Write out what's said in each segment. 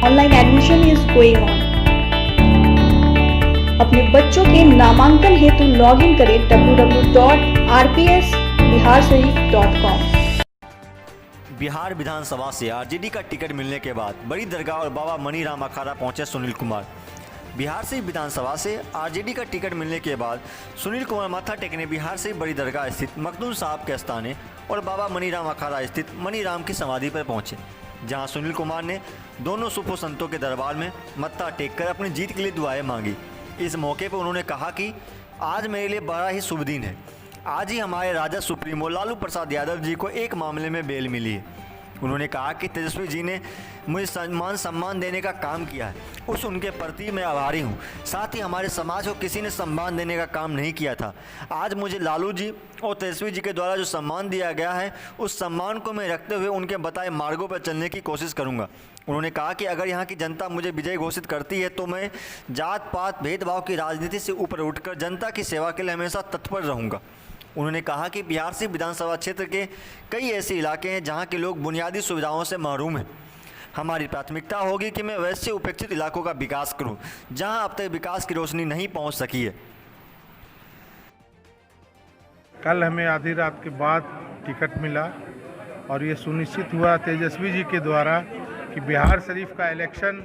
Online admission is going on. अपने बच्चों के नामांकन हेतु लॉग इन करें www.rpsbiharsharif.com। बिहार विधानसभा से आरजेडी का टिकट मिलने के बाद बड़ी दरगाह और बाबा मनीराम अखाड़ा पहुंचे सुनील कुमार। बिहार से विधानसभा से आरजेडी का टिकट मिलने के बाद सुनील कुमार माथा टेकने बिहार से बड़ी दरगाह स्थित मखदूम साहब के आस्थाने और बाबा मनीराम अखाड़ा स्थित मनीराम की समाधि पर पहुंचे, जहां सुनील कुमार ने दोनों सुफो संतों के दरबार में मत्था टेककर अपनी जीत के लिए दुआएं मांगी। इस मौके पर उन्होंने कहा कि आज मेरे लिए बड़ा ही शुभ दिन है। आज ही हमारे राजद सुप्रीमो लालू प्रसाद यादव जी को एक मामले में बेल मिली है। उन्होंने कहा कि तेजस्वी जी ने मुझे सम्मान देने का काम किया है, उनके प्रति मैं आभारी हूँ। साथ ही हमारे समाज को किसी ने सम्मान देने का काम नहीं किया था। आज मुझे लालू जी और तेजस्वी जी के द्वारा जो सम्मान दिया गया है, उस सम्मान को मैं रखते हुए उनके बताए मार्गों पर चलने की कोशिश करूँगा। उन्होंने कहा कि अगर यहाँ की जनता मुझे विजयी घोषित करती है तो मैं जात पात भेदभाव की राजनीति से ऊपर उठकर जनता की सेवा के लिए हमेशा तत्पर रहूँगा। उन्होंने कहा कि बिहार से विधानसभा क्षेत्र के कई ऐसे इलाके हैं जहां के लोग बुनियादी सुविधाओं से महरूम हैं। हमारी प्राथमिकता होगी कि मैं वैसे उपेक्षित इलाकों का विकास करूं जहां अब तक विकास की रोशनी नहीं पहुंच सकी है। कल हमें आधी रात के बाद टिकट मिला और ये सुनिश्चित हुआ तेजस्वी जी के द्वारा कि बिहार शरीफ का इलेक्शन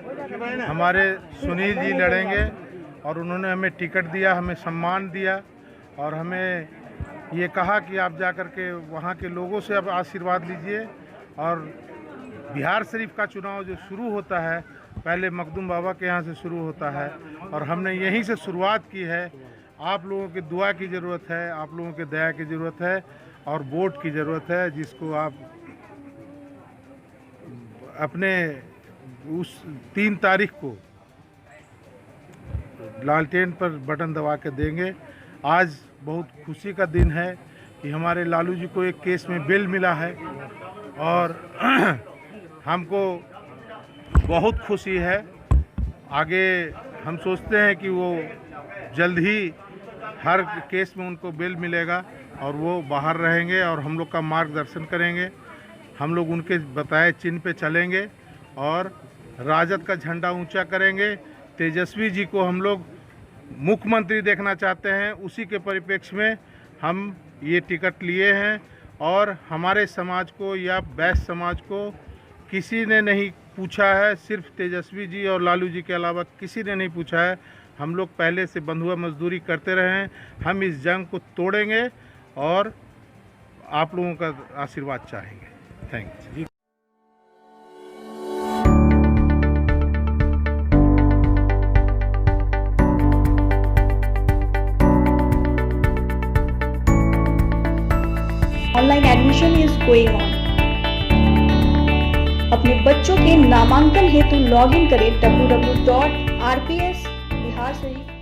हमारे सुनील जी लड़ेंगे और उन्होंने हमें टिकट दिया, हमें सम्मान दिया और हमें ये कहा कि आप जा कर के वहाँ के लोगों से अब आशीर्वाद लीजिए। और बिहार शरीफ का चुनाव जो शुरू होता है पहले मखदूम बाबा के यहाँ से शुरू होता है और हमने यहीं से शुरुआत की है। आप लोगों की दुआ की ज़रूरत है, आप लोगों के दया की ज़रूरत है और वोट की ज़रूरत है, जिसको आप अपने उस 3 तारीख को लालटेन पर बटन दबा के देंगे। आज बहुत खुशी का दिन है कि हमारे लालू जी को एक केस में बेल मिला है और हमको बहुत खुशी है। आगे हम सोचते हैं कि वो जल्द ही हर केस में उनको बेल मिलेगा और वो बाहर रहेंगे और हम लोग का मार्गदर्शन करेंगे। हम लोग उनके बताए चिन्ह पे चलेंगे और राजद का झंडा ऊंचा करेंगे। तेजस्वी जी को हम लोग मुख्यमंत्री देखना चाहते हैं, उसी के परिप्रेक्ष्य में हम ये टिकट लिए हैं और हमारे समाज को या वैश्य समाज को किसी ने नहीं पूछा है, सिर्फ तेजस्वी जी और लालू जी के अलावा किसी ने नहीं पूछा है। हम लोग पहले से बंधुआ मजदूरी करते रहे हैं, हम इस जंग को तोड़ेंगे और आप लोगों का आशीर्वाद चाहेंगे। Thank you. Online admission is going on. अपने बच्चों के नामांकन हेतु लॉग इन करें www.rpsbiharsharif.com।